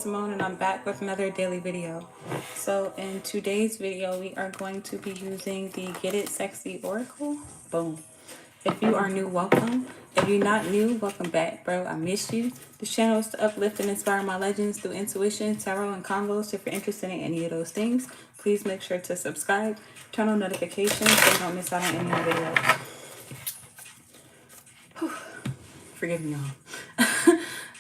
Samone, and I'm back with another daily video. So in today's video, we are going to be using the Get It Sexy Oracle. Boom. If you are new, welcome. If you're not new, welcome back, bro. I missed you. This channel is to uplift and inspire my legends through intuition, tarot, and combos. If you're interested in any of those things, please make sure to subscribe, turn on notifications so you don't miss out on any of the videos. Forgive me, y'all.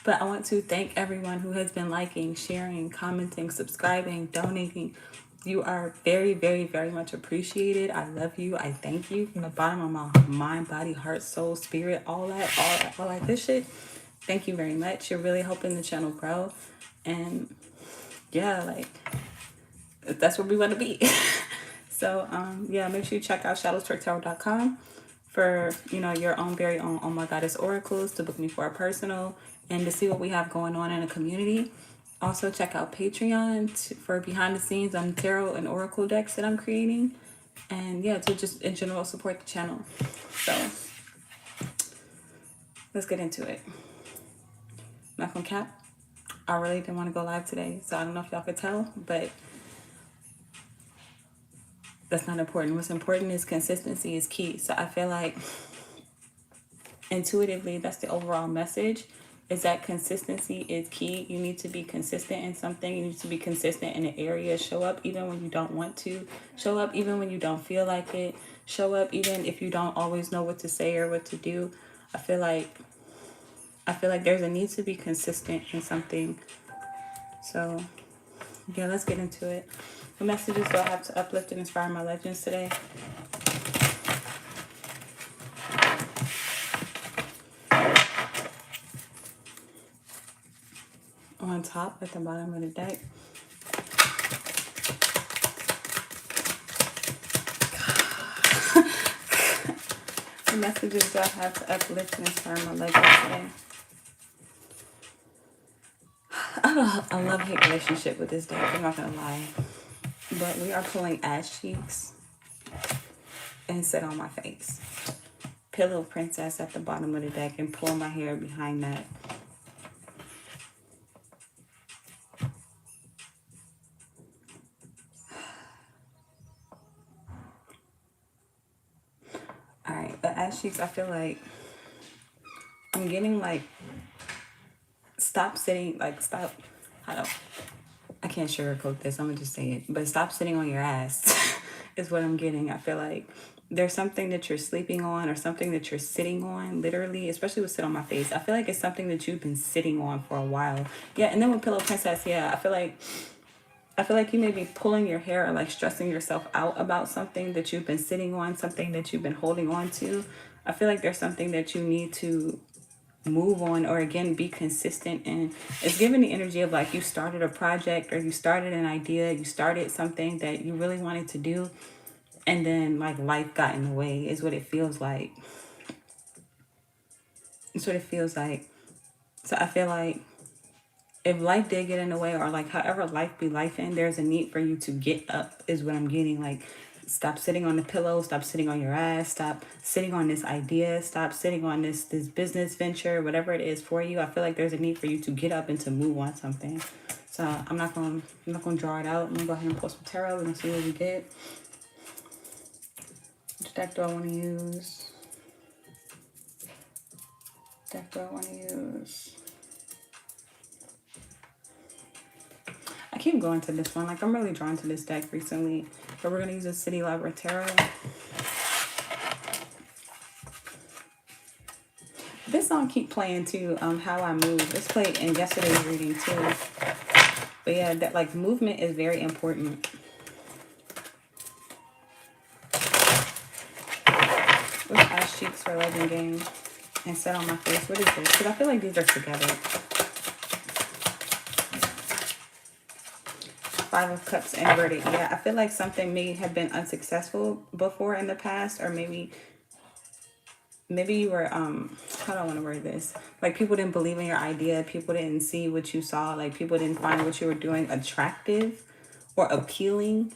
But I want to thank everyone who has been liking, sharing, commenting, subscribing, donating. You are very, very, very much appreciated. I love you. I thank you from the bottom of my mind, body, heart, soul, spirit, all that good shit. Thank you very much. You're really helping the channel grow. And yeah, like, that's where we want to be. So, yeah, make sure you check out shadowstwerktarot.com for, your own very own Oh My Goddess oracles, to book me for a personal, and to see what we have going on in the community. Also, check out Patreon for behind the scenes on tarot and oracle decks that I'm creating. And yeah, to just in general support the channel. So, let's get into it. I'm not gonna cap. I really didn't want to go live today, so I don't know if y'all could tell, but that's not important. What's important is consistency is key. So I feel like intuitively, that's the overall message, is that consistency is key. You need to be consistent in something. You need to be consistent in an area. Show up even when you don't want to. Show up even when you don't feel like it. Show up even if you don't always know what to say or what to do. I feel like there's a need to be consistent in something. So yeah, let's get into it. What messages do I have to uplift and inspire my legends today? On top at the bottom of the deck. What messages do I have to uplift and inspire my legends today? I have a love-hate relationship with this deck, I'm not gonna lie. But we are pulling ass cheeks and sit on my face. Pillow princess at the bottom of the deck and pull my hair behind that. Alright, the ass cheeks, I feel like I'm getting like, stop sitting, like stop, I can't sugarcoat this, I'm gonna just say it, but stop sitting on your ass is what I'm getting. I feel like there's something that you're sleeping on or something that you're sitting on, literally, especially with sit on my face. I feel like it's something that you've been sitting on for a while. Yeah, and then with pillow princess, yeah, I feel like you may be pulling your hair or like stressing yourself out about something that you've been sitting on, something that you've been holding on to. I feel like there's something that you need to move on, or again, be consistent. And it's giving the energy of like you started a project or you started an idea, you started something that you really wanted to do, and then like life got in the way is what it feels like. It's what it feels like. So I feel like if life did get in the way, or like however life be life in, there's a need for you to get up is what I'm getting. Like, stop sitting on the pillow, stop sitting on your ass, stop sitting on this idea, stop sitting on this business venture, whatever it is for you. I feel like there's a need for you to get up and to move on something. So I'm not gonna draw it out. I'm gonna go ahead and pull some tarot. We're gonna see what we get. Which deck do I want to use? I keep going to this one. Like, I'm really drawn to this deck recently. But we're going to use a City Library Tarot. This song keep playing too, How I Move. It's played in yesterday's reading too. But yeah, that like movement is very important. What's ass cheeks for Legend Game? And set on my face. What is this? Because I feel like these are together. Five of Cups inverted. Yeah, I feel like something may have been unsuccessful before in the past, or maybe you were how do I want to word this? Like, people didn't believe in your idea, people didn't see what you saw, like people didn't find what you were doing attractive or appealing.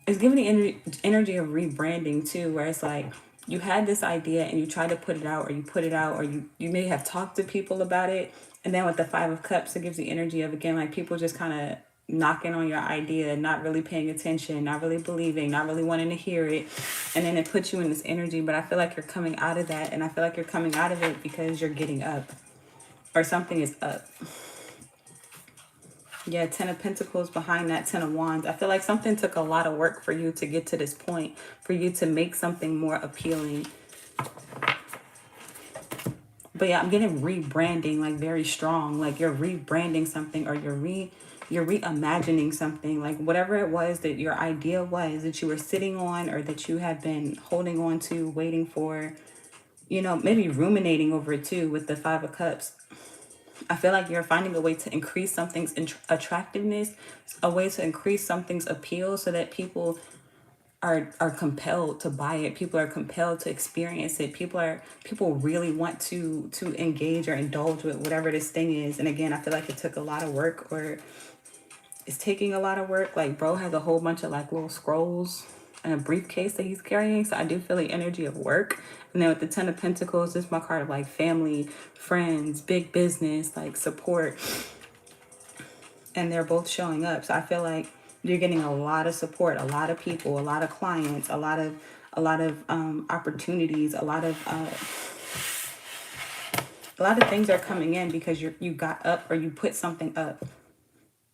It's giving the energy of rebranding too, where it's like you had this idea and you tried to put it out, or you put it out, or you may have talked to people about it, And then with the Five of Cups, it gives the energy of, again, like people just kind of knocking on your idea, not really paying attention, not really believing, not really wanting to hear it. And then it puts you in this energy. But I feel like you're coming out of that. And I feel like you're coming out of it because you're getting up, or something is up. Yeah, Ten of Pentacles behind that Ten of Wands. I feel like something took a lot of work for you to get to this point, for you to make something more appealing. But yeah, I'm getting rebranding, like very strong. Like you're rebranding something, or you're reimagining something. Like whatever it was that your idea was that you were sitting on, or that you had been holding on to, waiting for, you know, maybe ruminating over it too with the Five of Cups. I feel like you're finding a way to increase something's attractiveness, a way to increase something's appeal, so that people are compelled to buy it. People are compelled to experience it. People really want to engage or indulge with whatever this thing is. And again, I feel like it took a lot of work, or it's taking a lot of work. Like bro has a whole bunch of like little scrolls and a briefcase that he's carrying. So I do feel the energy of work. And then with the Ten of Pentacles, this is my card of like family, friends, big business, like support. And they're both showing up. So I feel like you're getting a lot of support, a lot of people, a lot of clients, a lot of opportunities, a lot of things are coming in because you got up, or you put something up.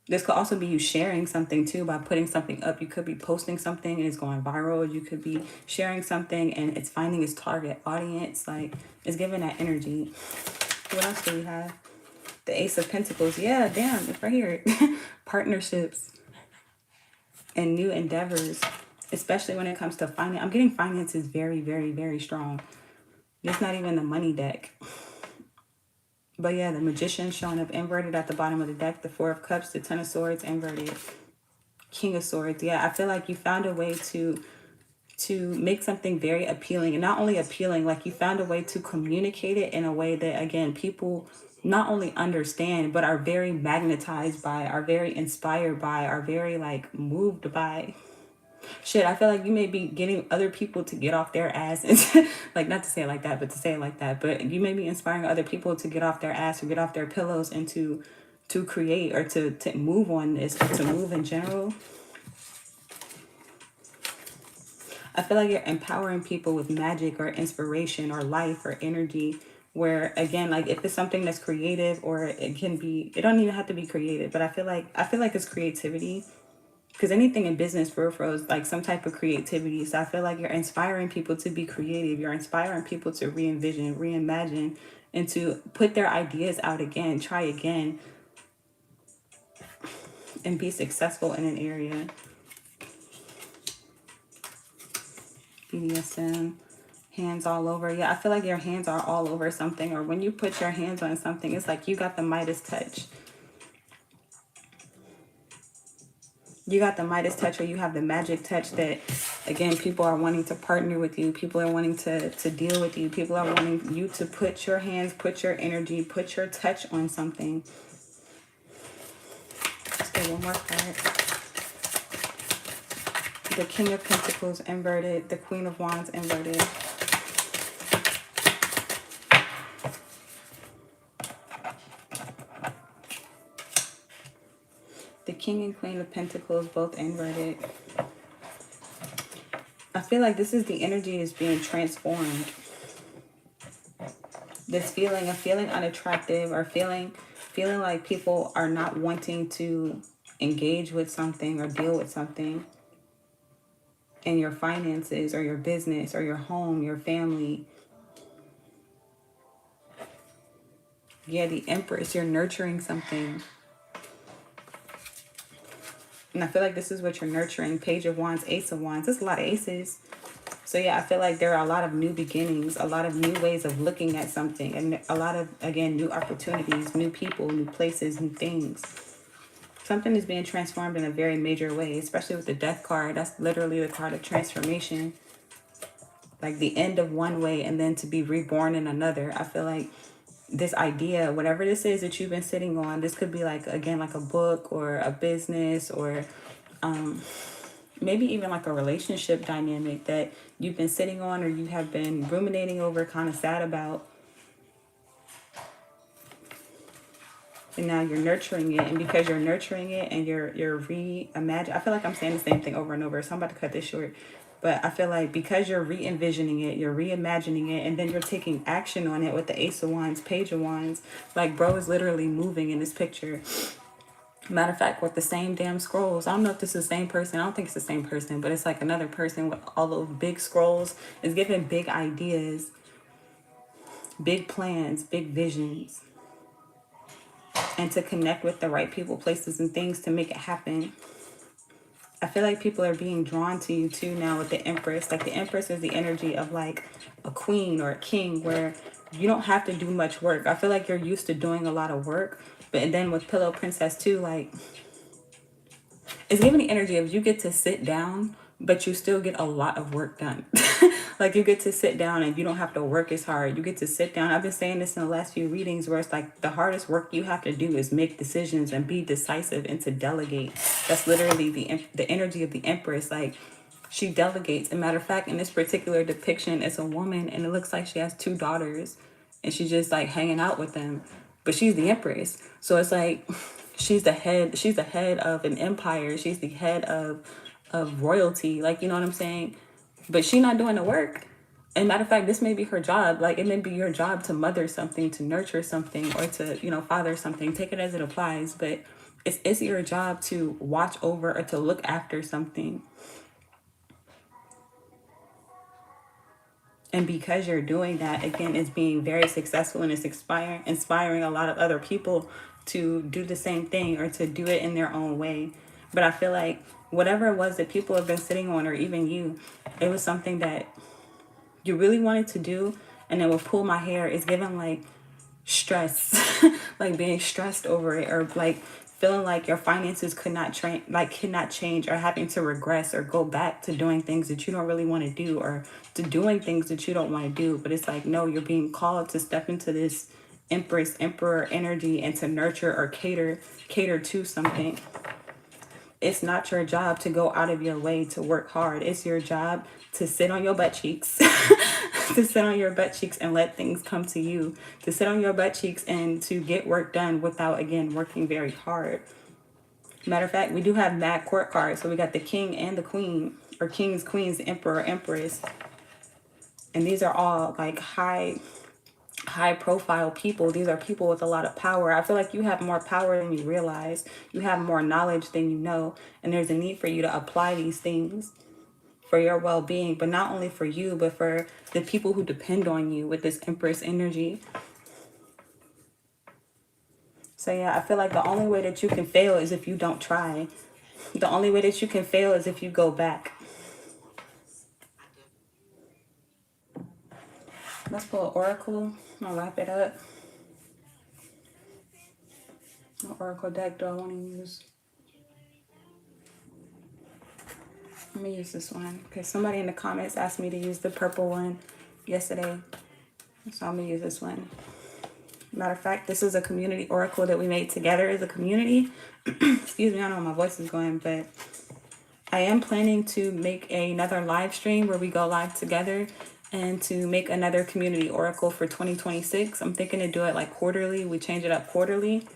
This could also be you sharing something too by putting something up. You could be posting something and it's going viral. You could be sharing something and it's finding its target audience. Like it's giving that energy. What else do we have? The Ace of Pentacles. Yeah, damn, it's right here. Partnerships and new endeavors, especially when it comes to finance. I'm getting finances very, very, very strong. It's not even the money deck. But yeah, the Magician showing up inverted at the bottom of the deck. The Four of Cups, the Ten of Swords inverted. King of Swords. Yeah, I feel like you found a way to make something very appealing. And not only appealing, like you found a way to communicate it in a way that, again, people not only understand, but are very magnetized by, are very inspired by, are very like moved by. Shit, I feel like you may be getting other people to get off their ass and like, not to say it like that, but to say it like that, but you may be inspiring other people to get off their ass or get off their pillows and to create, or to move on this, or to move in general. I feel like you're empowering people with magic or inspiration or life or energy, where again, like if it's something that's creative, or it can be, it don't even have to be creative, but I feel like it's creativity. Because anything in business for real is like some type of creativity. So I feel like you're inspiring people to be creative. You're inspiring people to re-envision, reimagine, and to put their ideas out again, try again, and be successful in an area. BDSM, hands all over. Yeah, I feel like your hands are all over something. Or when you put your hands on something, it's like you got the Midas touch. You got the Midas touch, or you have the magic touch that, again, people are wanting to partner with you. People are wanting to deal with you. People are wanting you to put your hands, put your energy, put your touch on something. Let's get one more card. The King of Pentacles inverted. The Queen of Wands inverted. The King and Queen of Pentacles both inverted. I feel like this is the energy is being transformed. This feeling of feeling unattractive, or feeling like people are not wanting to engage with something or deal with something in your finances or your business or your home, your family. Yeah, the Empress, you're nurturing something. And I feel like this is what you're nurturing. Page of Wands, Ace of Wands. There's a lot of aces. So yeah, I feel like there are a lot of new beginnings, a lot of new ways of looking at something, and a lot of, again, new opportunities, new people, new places, new things. Something is being transformed in a very major way, especially with the Death card. That's literally the card of transformation. Like the end of one way and then to be reborn in another. I feel like this idea, whatever this is that you've been sitting on, this could be like, again, like a book or a business, or maybe even like a relationship dynamic that you've been sitting on, or you have been ruminating over, kind of sad about. and now you're nurturing it. And because you're nurturing it and you're reimagine, I feel like I'm saying the same thing over and over, so I'm about to cut this short. But I feel like because you're re-envisioning it, you're reimagining it, and then you're taking action on it with the Ace of Wands, Page of Wands. Like, bro is literally moving in this picture. Matter of fact, with the same damn scrolls. I don't know if this is the same person. I don't think it's the same person, but it's like another person with all those big scrolls. It's giving big ideas, big plans, big visions, and to connect with the right people, places, and things to make it happen. I feel like people are being drawn to you too now with the Empress. Like, the Empress is the energy of like a queen or a king, where you don't have to do much work. I feel like you're used to doing a lot of work, but then with Pillow Princess too, like, it's giving the energy of you get to sit down, but you still get a lot of work done. Like, you get to sit down and you don't have to work as hard. You get to sit down. I've been saying this in the last few readings, where it's like the hardest work you have to do is make decisions and be decisive and to delegate. That's literally the energy of the Empress. Like, she delegates. And matter of fact, in this particular depiction, it's a woman and it looks like she has 2 daughters and she's just like hanging out with them. But she's the Empress. So it's like she's the head of an empire. She's the head of royalty. Like, you know what I'm saying? But she's not doing the work. And matter of fact, this may be her job. Like, it may be your job to mother something, to nurture something, or to, you know, father something. Take it as it applies. But it's your job to watch over or to look after something. And because you're doing that, again, it's being very successful, and it's inspiring a lot of other people to do the same thing or to do it in their own way. But I feel like whatever it was that people have been sitting on, or even you, it was something that you really wanted to do. And then with Pull My Hair, it's given like stress, like being stressed over it, or like feeling like your finances could not change, or having to regress or go back to doing things that you don't really want to do, or to doing things that you don't want to do. But it's like, no, you're being called to step into this Empress, Emperor energy and to nurture or cater to something. It's not your job to go out of your way to work hard. It's your job to sit on your butt cheeks, to sit on your butt cheeks and let things come to you, to sit on your butt cheeks and to get work done without, again, working very hard. Matter of fact, we do have mad court cards. So we got the king and the queen, or kings, queens, emperor, empress. And these are all like high profile people. These are people with a lot of power. I feel like you have more power than you realize. You have more knowledge than you know. And there's a need for you to apply these things for your well-being, but not only for you, but for the people who depend on you with this Empress energy. So yeah, I feel like the only way that you can fail is if you don't try. The only way that you can fail is if you go back. Let's pull an oracle. I'm gonna wrap it up. What oracle deck do I want to use? Let me use this one. Okay, somebody in the comments asked me to use the purple one yesterday, so I'm gonna use this one. Matter of fact, this is a community oracle that we made together as a community. Excuse me, I don't know where my voice is going, but I am planning to make another live stream where we go live together, and to make another community oracle for 2026. I'm thinking to do it like quarterly. We change it up quarterly.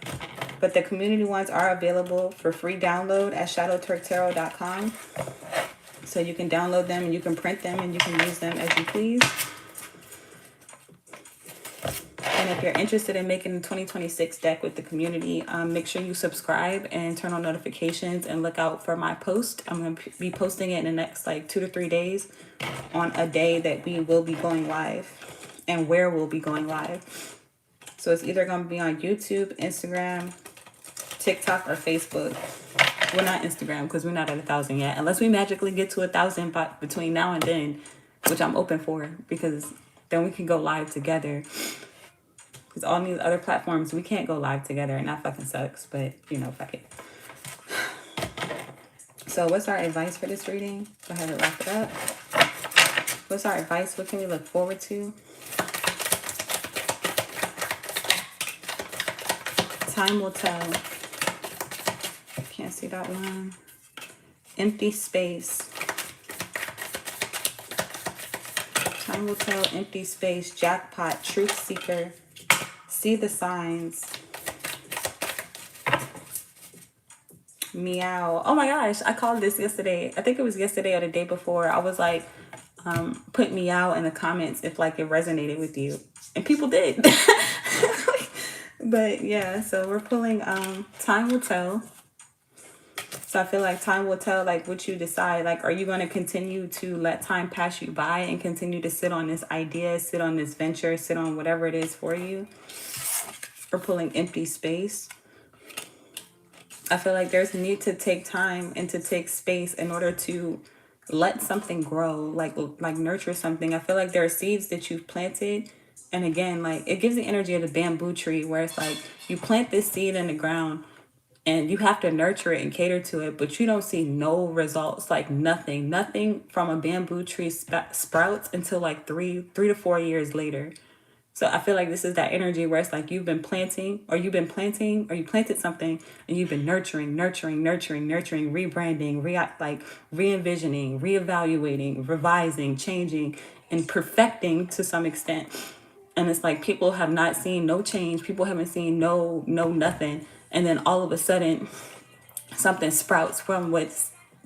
But the community ones are available for free download at shadowtwerktarot.com. So you can download them and you can print them and you can use them as you please. And if you're interested in making the 2026 deck with the community, make sure you subscribe and turn on notifications and look out for my post. I'm going to be posting it in the next like 2 to 3 days on a day that we will be going live and where we'll be going live. So it's either going to be on YouTube, Instagram, TikTok, or Facebook. Well, not Instagram, because we're not at 1,000 yet. Unless we magically get to 1,000 between now and then, which I'm open for, because then we can go live together. Because on these other platforms, we can't go live together, and that fucking sucks. But, you know, fuck it. So what's our advice for this reading? Go ahead and wrap it up. What's our advice? What can we look forward to? Time will tell. Can't see that one. Empty space. Time will tell. Empty space. Jackpot. Truth seeker. See the signs. Meow. Oh my gosh, I called this yesterday. I think it was yesterday or the day before. I was like, put meow in the comments if like it resonated with you. And people did. But yeah, so we're pulling time will tell. So I feel like time will tell like what you decide. Like, are you going to continue to let time pass you by and continue to sit on this idea, sit on this venture, sit on whatever it is for you? Or pulling empty space. I feel like there's a need to take time and to take space in order to let something grow, like nurture something. I feel like there are seeds that you've planted. And again, like it gives the energy of the bamboo tree where it's like you plant this seed in the ground and you have to nurture it and cater to it, but you don't see no results, like nothing from a bamboo tree sprouts until like 3 to 4 years later. So I feel like this is that energy where it's like you planted something and you've been nurturing, rebranding, re-envisioning, reevaluating, revising, changing, and perfecting to some extent. And it's like people have not seen no change. People haven't seen no nothing. And then all of a sudden something sprouts from what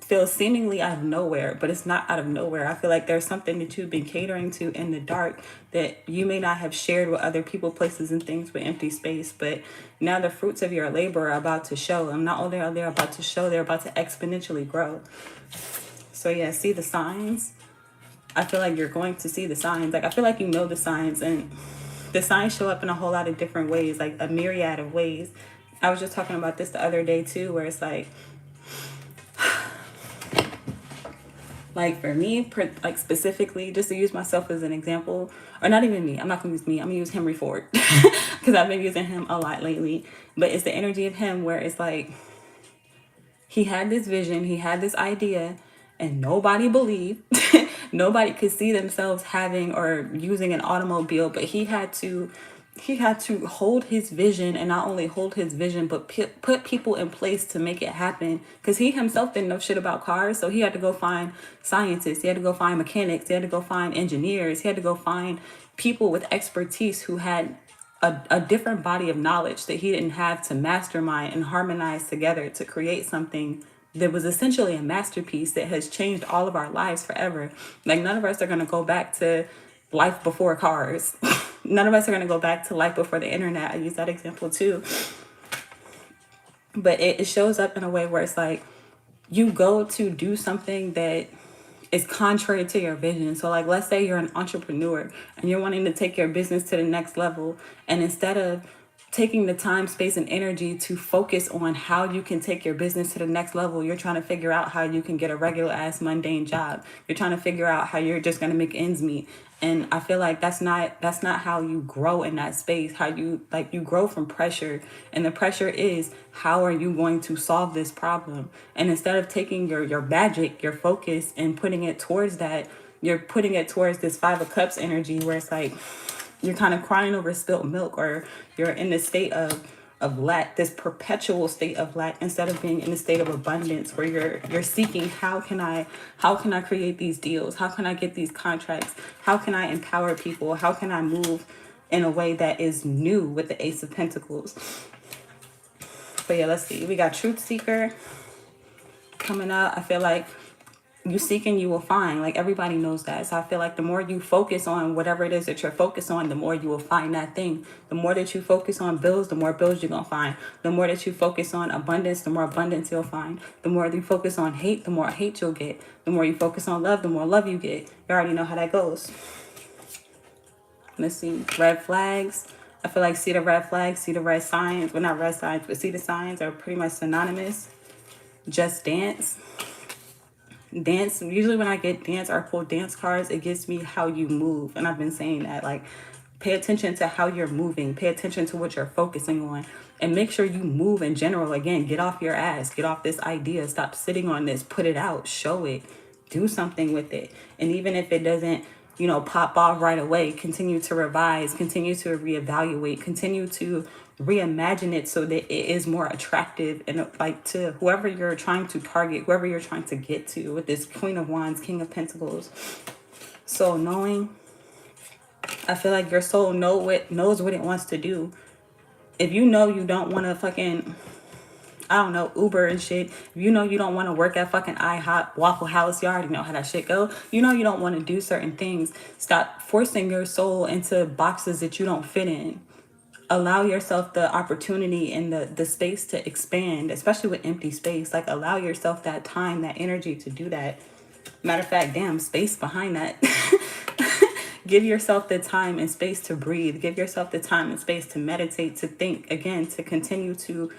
feels seemingly out of nowhere, but it's not out of nowhere. I feel like there's something that you've been catering to in the dark that you may not have shared with other people, places, and things with empty space. But now the fruits of your labor are about to show. And not only are they about to show, they're about to exponentially grow. So yeah, see the signs. I feel like you're going to see the signs. Like I feel like you know the signs, and the signs show up in a whole lot of different ways, like a myriad of ways. I was just talking about this the other day too, where it's like for me, like specifically, just to use myself as an example, or not even me, I'm not gonna use me, I'm gonna use Henry Ford because I've been using him a lot lately. But it's the energy of him where it's like he had this vision, he had this idea, and nobody believed. Nobody could see themselves having or using an automobile, but he had to hold his vision, and not only hold his vision but put people in place to make it happen, because he himself didn't know shit about cars. So he had to go find scientists, he had to go find mechanics, he had to go find engineers, he had to go find people with expertise who had a different body of knowledge that he didn't have, to mastermind and harmonize together to create something that was essentially a masterpiece that has changed all of our lives forever. Like none of us are going to go back to life before cars. None of us are going to go back to life before the internet. I use that example too. But it shows up in a way where it's like you go to do something that is contrary to your vision. So like, let's say you're an entrepreneur and you're wanting to take your business to the next level. And instead of taking the time, space, and energy to focus on how you can take your business to the next level, you're trying to figure out how you can get a regular ass mundane job. You're trying to figure out how you're just going to make ends meet. And I feel like that's not how you grow in that space. How you grow from pressure, and the pressure is, how are you going to solve this problem? And instead of taking your magic, your focus, and putting it towards that, you're putting it towards this 5 of Cups energy where it's like you're kind of crying over spilled milk, or you're in this state of lack, this perpetual state of lack, instead of being in a state of abundance where you're seeking, how can I create these deals? How can I get these contracts? How can I empower people? How can I move in a way that is new with the Ace of Pentacles? But yeah, let's see. We got Truth Seeker coming up. I feel like you seek and you will find. Like everybody knows that. So I feel like the more you focus on whatever it is that you're focused on, the more you will find that thing. The more that you focus on bills, the more bills you're gonna find. The more that you focus on abundance, the more abundance you'll find. The more you focus on hate, the more hate you'll get. The more you focus on love, the more love you get. You already know how that goes. Let's see. Red flags. I feel like see the red flags, see the red signs. Well, not red signs, but see the signs are pretty much synonymous. Just dance. Dance, usually when I get dance or pull dance cards, it gives me how you move. And I've been saying that, like, pay attention to how you're moving, pay attention to what you're focusing on, and make sure you move in general. Again, get off your ass, get off this idea, stop sitting on this, put it out, show it, do something with it. And even if it doesn't, pop off right away, continue to revise, continue to reevaluate, continue to reimagine it so that it is more attractive and like to whoever you're trying to target, whoever you're trying to get to with this Queen of Wands, King of Pentacles. So knowing, I feel like your soul knows what it wants to do. If you know you don't want to fucking, I don't know, Uber and shit. If you know you don't want to work at fucking IHOP, Waffle House, you already know how that shit go. You know you don't want to do certain things. Stop forcing your soul into boxes that you don't fit in. Allow yourself the opportunity and the space to expand, especially with empty space. Like, allow yourself that time, that energy to do that. Matter of fact, damn, space behind that. Give yourself the time and space to breathe. Give yourself the time and space to meditate, to think, again, to continue to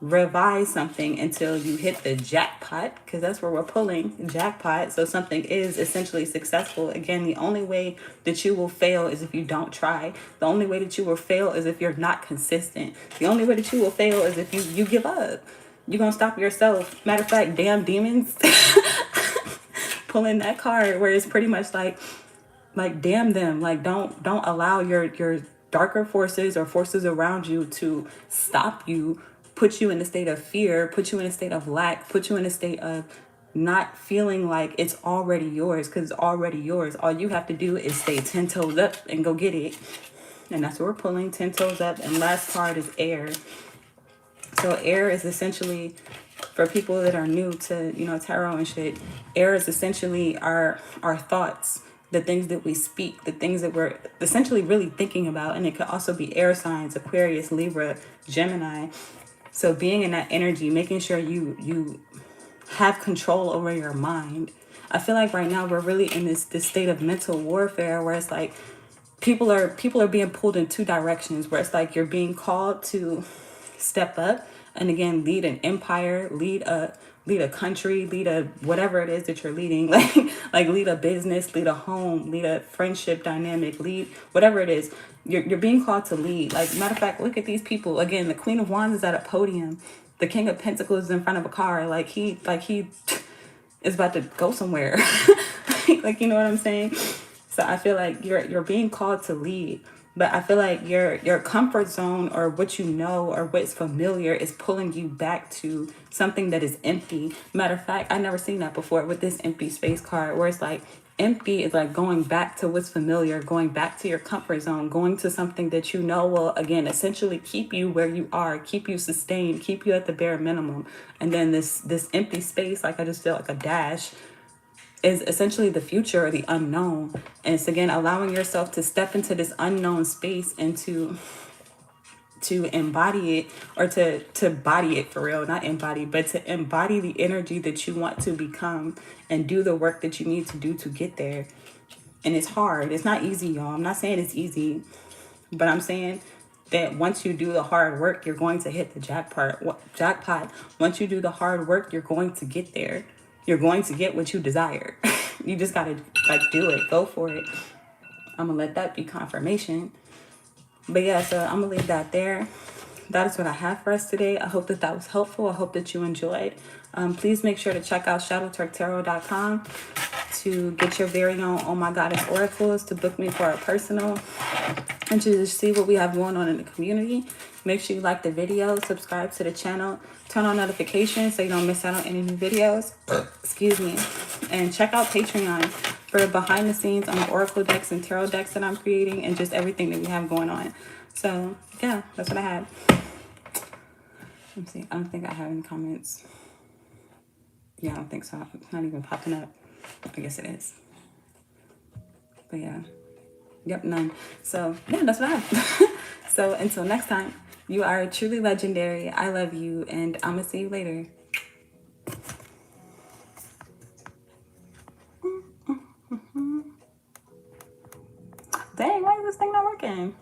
revise something until you hit the jackpot, because that's where we're pulling, jackpot. So something is essentially successful. Again, the only way that you will fail is if you don't try. The only way that you will fail is if you're not consistent. The only way that you will fail is if you give up. You're gonna stop yourself. Matter of fact, damn demons. Pulling that card where it's pretty much like damn them. Like, don't allow your darker forces or forces around you to stop you, put you in a state of fear, put you in a state of lack, put you in a state of not feeling like it's already yours, because it's already yours. All you have to do is stay 10 toes up and go get it. And that's what we're pulling, 10 toes up. And last card is air. So air is essentially, for people that are new to, tarot and shit, air is essentially our thoughts, the things that we speak, the things that we're essentially really thinking about. And it could also be air signs, Aquarius, Libra, Gemini. So being in that energy, making sure you have control over your mind. I feel like right now we're really in this state of mental warfare where it's like people are being pulled in two directions, where it's like you're being called to step up and again lead an empire, lead a country, lead a whatever it is that you're leading, like lead a business, lead a home, lead a friendship dynamic, lead whatever it is. You're being called to lead. Like, matter of fact, look at these people. Again, the Queen of Wands is at a podium. The King of Pentacles is in front of a car. Like he is about to go somewhere. Like, you know what I'm saying? So I feel like you're being called to lead. But I feel like your comfort zone, or what you know, or what's familiar, is pulling you back to something that is empty. Matter of fact, I never seen that before with this empty space card, where it's like empty is like going back to what's familiar, going back to your comfort zone, going to something that you know will, again, essentially keep you where you are, keep you sustained, keep you at the bare minimum. And then this empty space, like I just feel like a dash, is essentially the future or the unknown. And it's, again, allowing yourself to step into this unknown space and to embody it, or to body it for real, not embody, but to embody the energy that you want to become and do the work that you need to do to get there. And it's hard. It's not easy, y'all. I'm not saying it's easy, but I'm saying that once you do the hard work, you're going to hit the jackpot. Once you do the hard work, you're going to get there. You're going to get what you desire. You just got to do it. Go for it. I'm going to let that be confirmation. But yeah, so I'm going to leave that there. That is what I have for us today. I hope that was helpful. I hope that you enjoyed. Please make sure to check out shadowtwerktarot.com to get your very own Oh My Goddess oracles, to book me for a personal, and to just see what we have going on in the community. Make sure you like the video, subscribe to the channel, turn on notifications so you don't miss out on any new videos. Excuse me. And check out Patreon for behind the scenes on the oracle decks and tarot decks that I'm creating, and just everything that we have going on. So yeah, that's what I had. Let me see. I don't think I have any comments. Yeah, I don't think so. It's not even popping up. I guess it is. But yeah. Yep, none. So yeah, that's what I have. So until next time, you are truly legendary. I love you, and I'm gonna see you later. Dang, why is this thing not working?